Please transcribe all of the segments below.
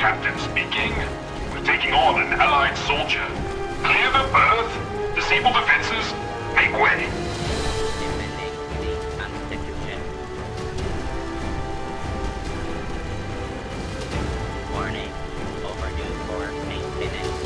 captain speaking. We're taking on an allied soldier. Clear the berth. Disable defenses. Make way. Defending the Constitution. Warning. Overdue for maintenance.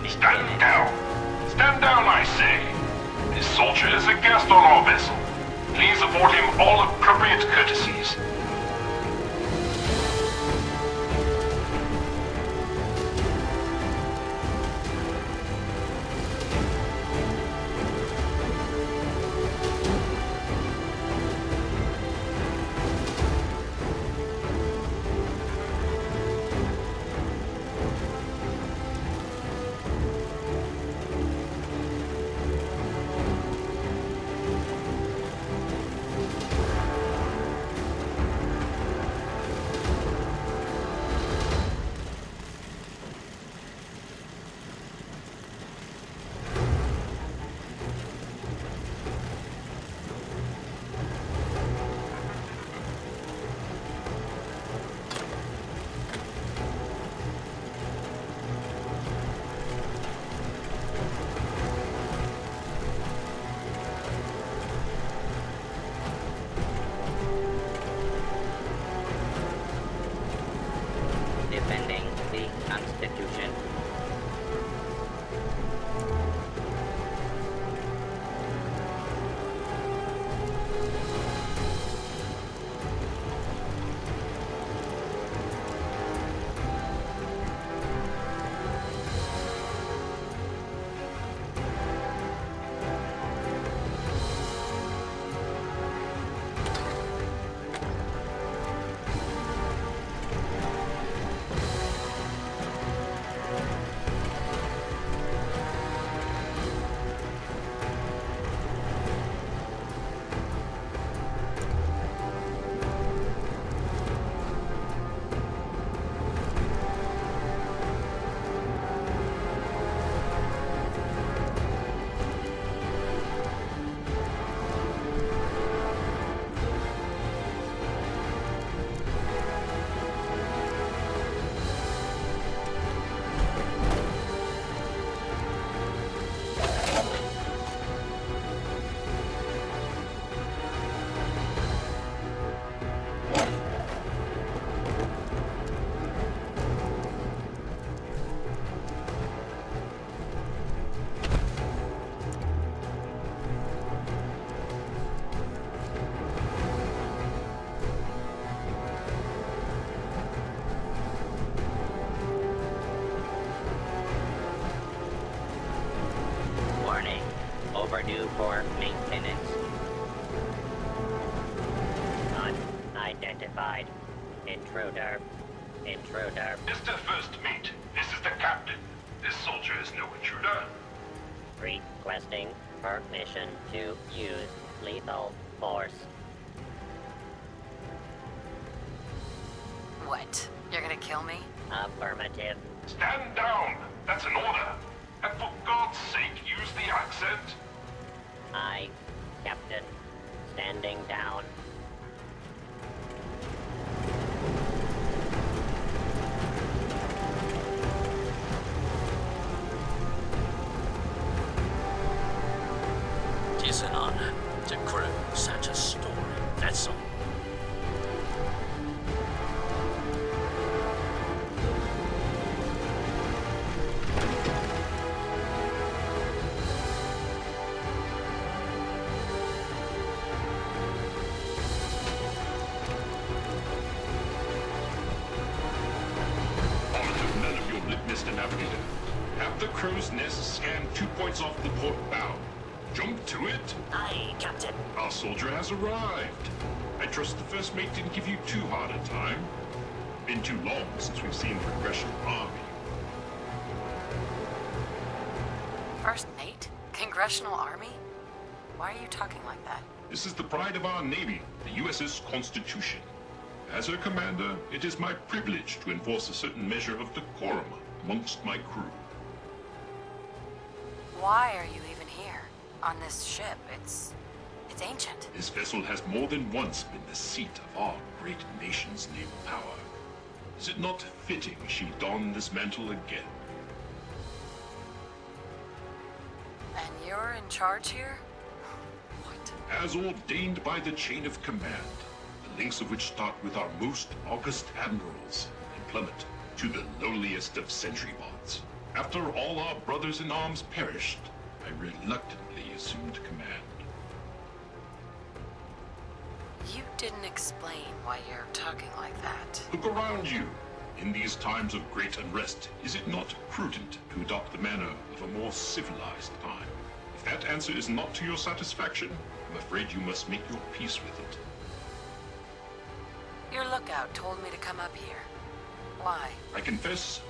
Stand down. Stand down, I say. This soldier is a guest on our vessel. Please afford him all appropriate courtesies. Defending the Constitution. Warning. Overdue for maintenance. Unidentified. Intruder. Intruder. Mr. First Mate, this is the captain. This soldier is no intruder. Requesting permission to use lethal force. What? You're gonna kill me? Affirmative. Stand down! That's an order! And for God's sake, use the accent! I, Captain, standing down. Tis an honor to crew such a story, that's all. Onto none of your lip, Mr. Navigator. Have the crow's nest scan 2 points off the port bow. Jump to it. Aye, Captain. Our soldier has arrived. I trust the first mate didn't give you too hard a time. Been too long since we've seen Progression Army. First mate? Congressional Army? Why are you talking like that? This is the pride of our Navy, the USS Constitution. As her commander, it is my privilege to enforce a certain measure of decorum amongst my crew. Why are you even here? On this ship, it's ancient. This vessel has more than once been the seat of our great nation's naval power. Is it not fitting she don this mantle again? And you're in charge here? What? As ordained by the chain of command, the links of which start with our most august admirals and plummet to the lowliest of sentry bonds. After all our brothers in arms perished, I reluctantly assumed command. You didn't explain why you're talking like that. Look around you. In these times of great unrest, is it not prudent to adopt the manner of a more civilized time? If that answer is not to your satisfaction, I'm afraid you must make your peace with it. Your lookout told me to come up here. Why? I confess,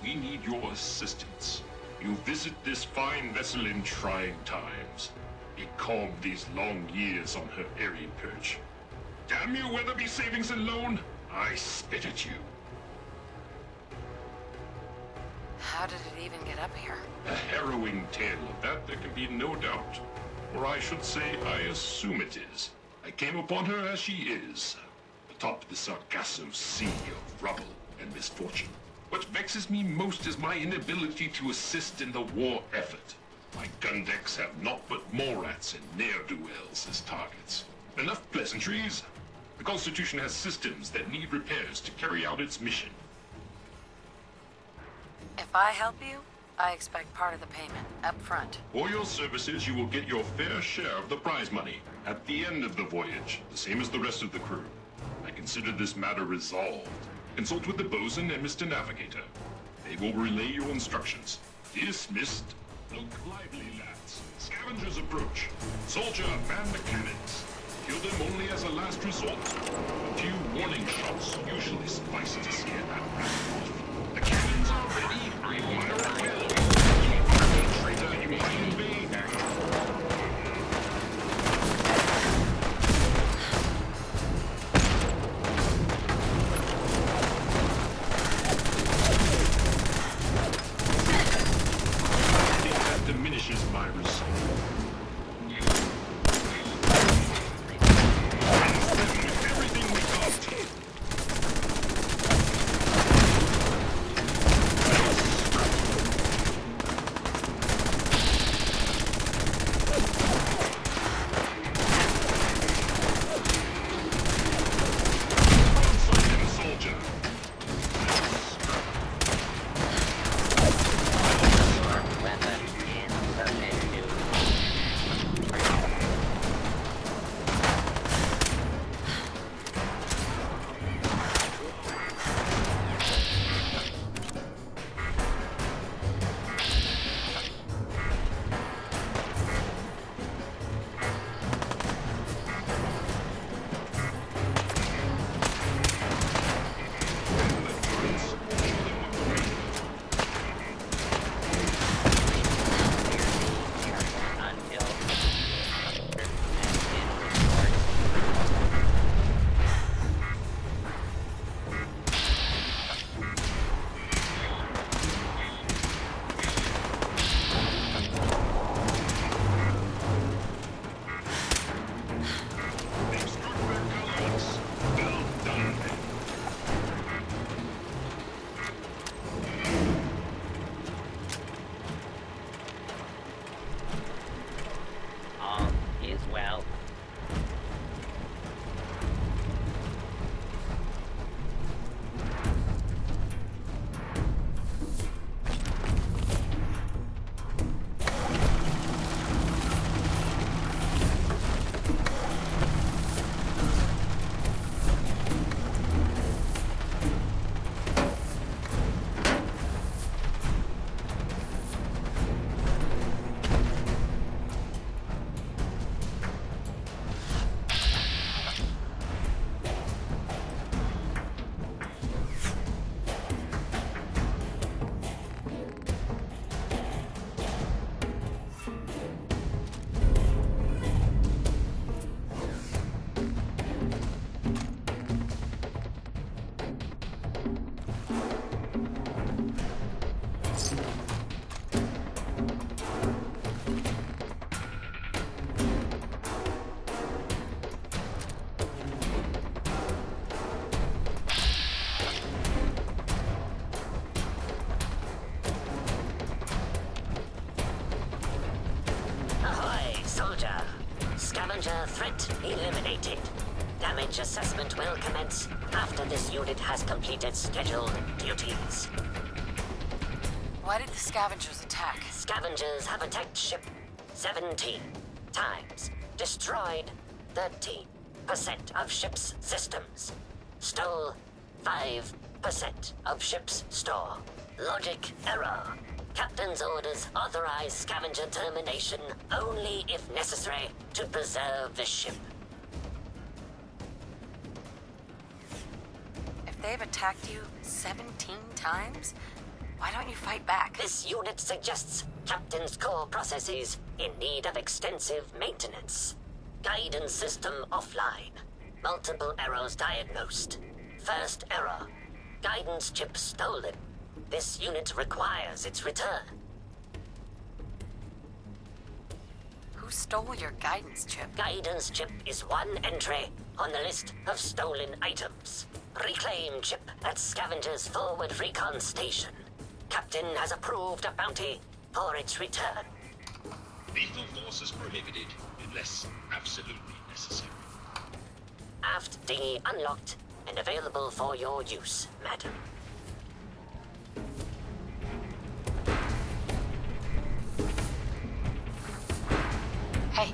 we need your assistance. You visit this fine vessel in trying times. It calmed these long years on her airy perch. Damn you, Weatherby Savings and Loan! I spit at you. How did it even get up here? A harrowing tale of that there can be no doubt. Or I should say, I assume it is. I came upon her as she is, atop the Sargasso sea of rubble and misfortune. What vexes me most is my inability to assist in the war effort. My gun decks have naught but morats and ne'er-do-wells as targets. Enough pleasantries. The Constitution has systems that need repairs to carry out its mission. If I help you, I expect part of the payment, up front. For your services, you will get your fair share of the prize money at the end of the voyage, the same as the rest of the crew. I consider this matter resolved. Consult with the bosun and Mr. Navigator. They will relay your instructions. Dismissed. Look lively, lads. Scavengers approach. Soldier, man the cannons. Kill them only as a last resort. A few warning shots usually suffice to scare that rat off. The cannons are ready. Fire at will. Keep traitor, you might invade. Diminishes my resolve. Everything we got. scavenger threat eliminated. Damage assessment will commence after this unit has completed scheduled duties. Why did the scavengers attack? Scavengers have attacked ship 17 times, destroyed 13% of ship's systems, stole 5% of ship's store. Logic error. Captain's orders authorize scavenger termination only if necessary to preserve the ship. If they've attacked you 17 times, why don't you fight back? This unit suggests Captain's core processes in need of extensive maintenance. Guidance system offline. Multiple errors diagnosed. First error. Guidance chip stolen. This unit requires its return. Who stole your guidance chip? Guidance chip is one entry on the list of stolen items. Reclaim chip at Scavenger's forward recon station. Captain has approved a bounty for its return. Lethal force is prohibited unless absolutely necessary. Aft dinghy unlocked and available for your use, madam. Hey.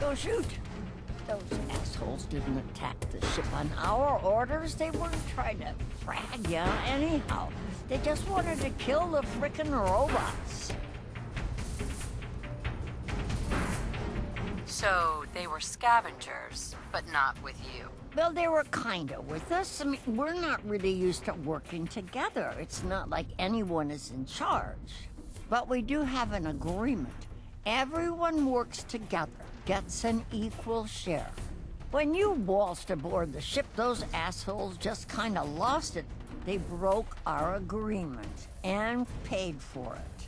Don't shoot! Those assholes didn't attack the ship on our orders. They weren't trying to frag you anyhow. They just wanted to kill the frickin' robots. So they were scavengers, but not with you. Well, they were kinda with us. I mean, we're not really used to working together. It's not like anyone is in charge. But we do have an agreement. Everyone works together, gets an equal share. When you waltzed aboard the ship, those assholes just kinda lost it. They broke our agreement and paid for it.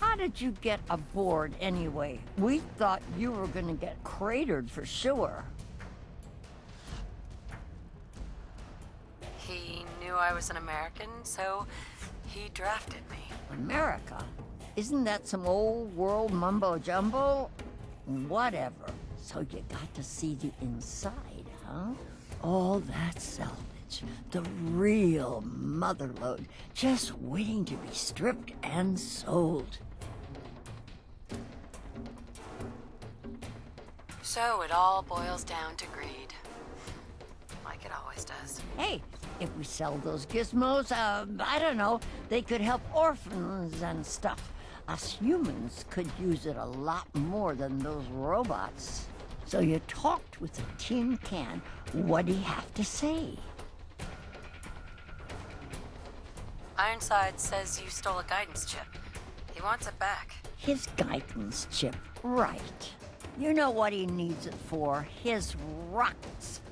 How How did you get aboard anyway? We thought you were gonna get cratered for sure. He knew I was an American, so he drafted me. America? Isn't that some old world mumbo-jumbo? Whatever. So you got to see the inside, huh? All that salvage. The real motherlode. Just waiting to be stripped and sold. So it all boils down to greed. Like it always does. Hey, if we sell those gizmos, I don't know, they could help orphans and stuff. Us humans could use it a lot more than those robots. So you talked with a tin can. What'd he have to say? Ironside says you stole a guidance chip. He wants it back. His guidance chip, right. You know what he needs it for, his rockets.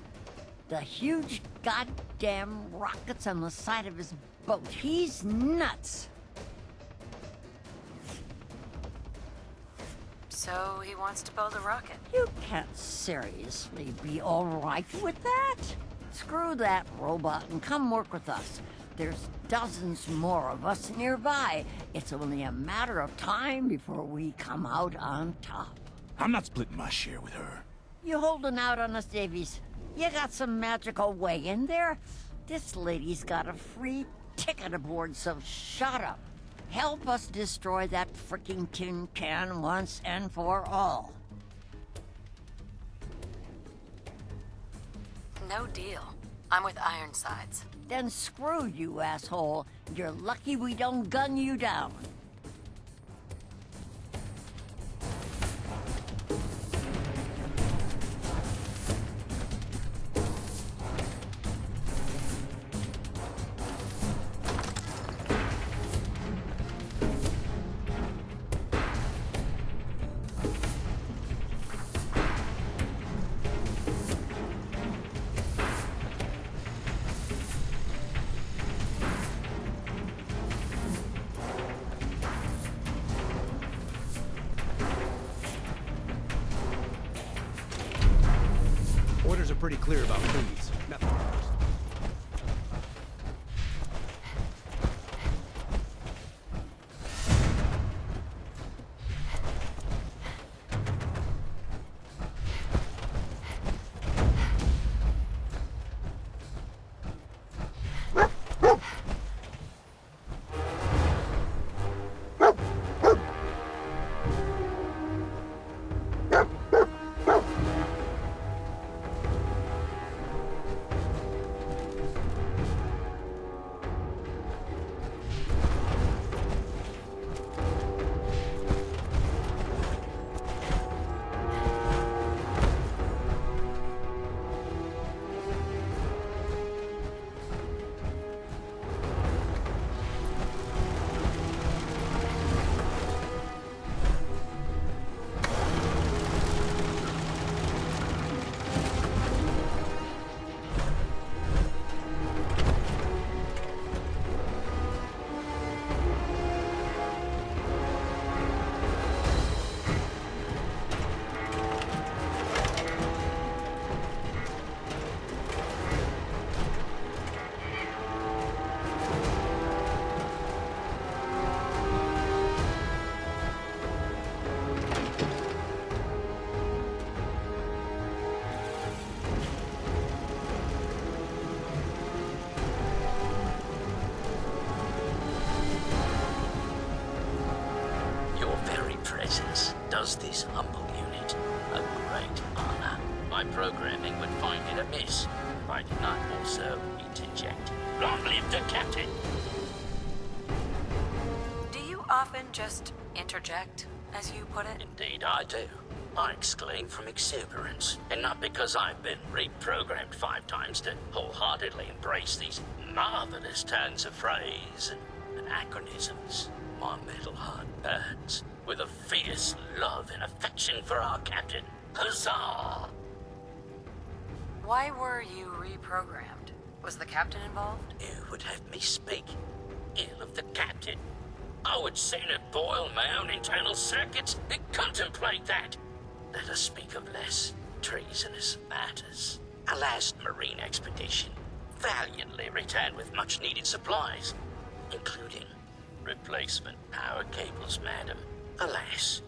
The huge goddamn rockets on the side of his boat. He's nuts. So he wants to build a rocket. You can't seriously be all right with that. Screw that robot and come work with us. There's dozens more of us nearby. It's only a matter of time before we come out on top. I'm not splitting my share with her. You holding out on us, Davies? You got some magical way in there? This lady's got a free ticket aboard, so shut up. Help us destroy that freaking tin can once and for all. No deal. I'm with Ironsides. Then screw you, asshole. You're lucky we don't gun you down. Orders are pretty clear about please. Nothing else. Does this humble unit a great honor. My programming would find it amiss if I did not also interject. Long live the captain! Do you often just interject, as you put it? Indeed I do. I exclaim from exuberance, and not because I've been reprogrammed 5 times to wholeheartedly embrace these marvelous turns of phrase and anachronisms. My metal heart burns with a fierce love and affection for our captain. Huzzah! Why were you reprogrammed? Was the captain involved? You would have me speak ill of the captain. I would sooner boil my own internal circuits than contemplate that. Let us speak of less treasonous matters. A last marine expedition valiantly returned with much-needed supplies, including replacement power cables, madam. Alas,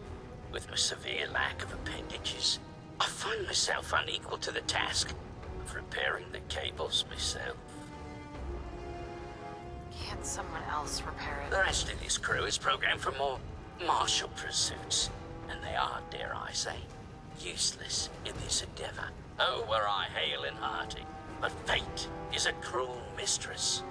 with my severe lack of appendages, I find myself unequal to the task of repairing the cables myself. Can't someone else repair it? The rest of this crew is programmed for more martial pursuits, and they are, dare I say, useless in this endeavor. Oh, were I hale and hearty, but fate is a cruel mistress.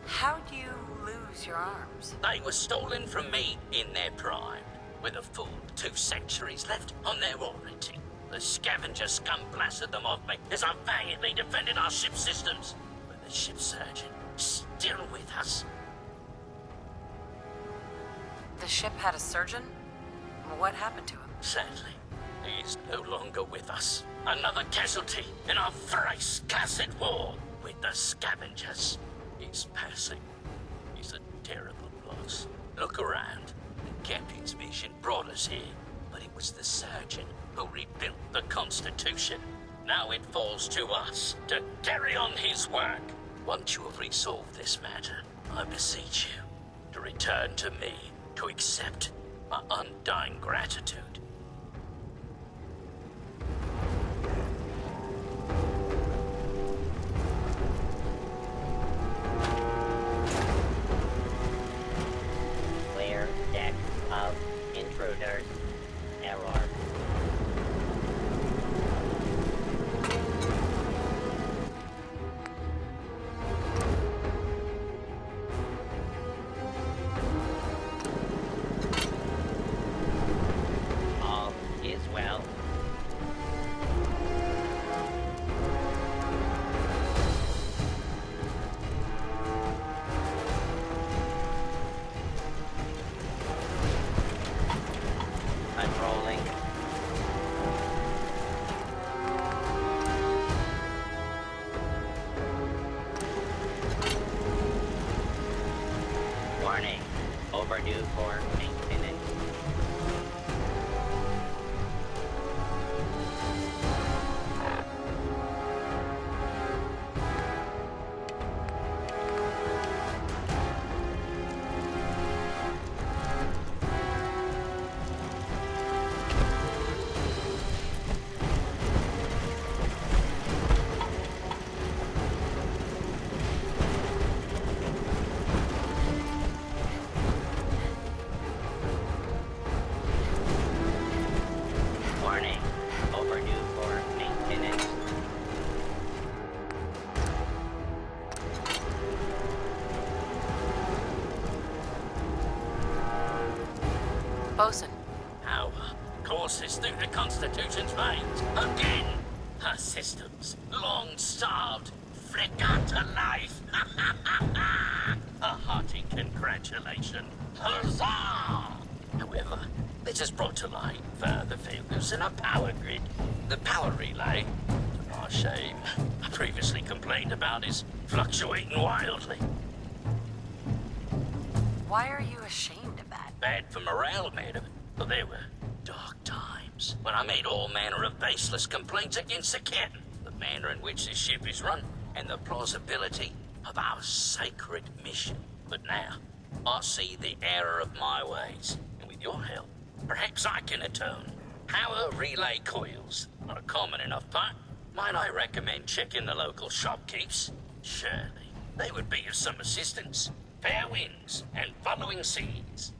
How'd you lose your arms? They were stolen from me in their prime, with a full 2 centuries left on their warranty. The scavenger scum blasted them off me as I valiantly defended our ship systems. But the ship surgeon still with us. The ship had a surgeon? What happened to him? Sadly, he is no longer with us. Another casualty in our thrice cursed war with the scavengers. His passing is a terrible loss. Look around. The captain's mission brought us here, but it was the surgeon who rebuilt the Constitution. Now it falls to us to carry on his work. Once you have resolved this matter, I beseech you to return to me to accept my undying gratitude. Clear deck of intruders. Error. All is well. Unrolling. Warning. Overdue for maintenance. Warning. Overdue for maintenance. Bosun, Our courses through the Constitution's veins. Again! Her systems, long starved, flicker to life. A hearty congratulations. Huzzah! However, this has brought to light further failures in our power grid. The power relay, to our shame, I previously complained about, is fluctuating wildly. why are you ashamed of that? Bad for morale, madam. But there were dark times when I made all manner of baseless complaints against the captain, the manner in which this ship is run, and the plausibility of our sacred mission. But now, I see the error of my ways, and with your help, perhaps I can atone. Power relay coils, not a common enough part. Might I recommend checking the local shopkeepers? Surely, they would be of some assistance. Fair winds and following seas.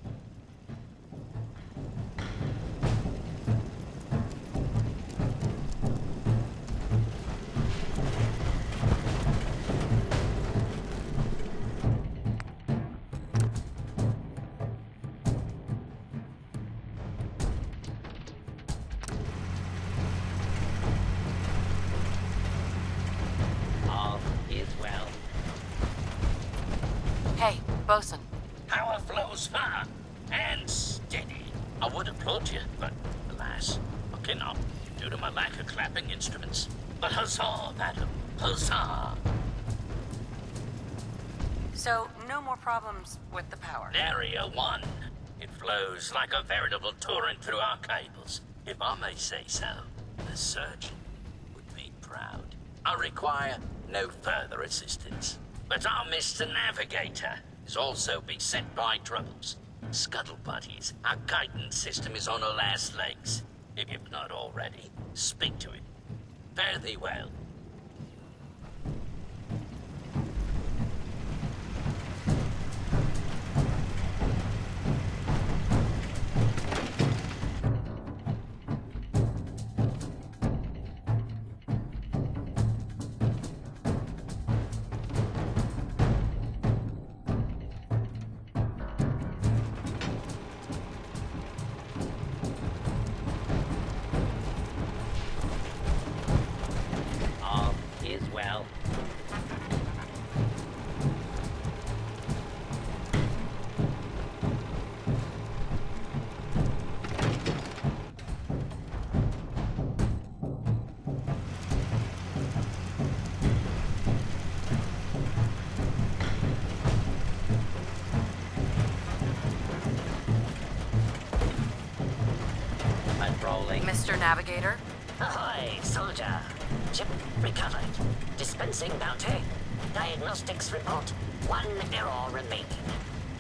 All is well. Hey, Bosun. Power flows far and steady. I would applaud you, but alas, I cannot, due to my lack of clapping instruments. But huzzah, madam, huzzah! So, no more problems with the power. Area 1. It flows like a veritable torrent through our cables. If I may say so, the surgeon would be proud. I require no further assistance. But our Mr. Navigator is also beset by troubles. Scuttle buddies, our guidance system is on her last legs. If you've not already, speak to it. Fare thee well. Mr. Navigator? Ahoy, soldier. Chip recovered. Dispensing bounty. Diagnostics report. 1 error remaining.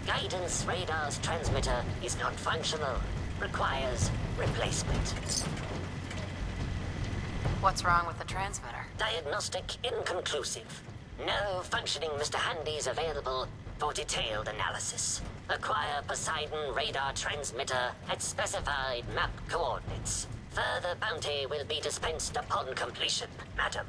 Guidance radar's transmitter is not functional. Requires replacement. What's wrong with the transmitter? Diagnostic inconclusive. No functioning Mr. Handy's available for detailed analysis. Acquire Poseidon radar transmitter at specified map coordinates. Further bounty will be dispensed upon completion, madam.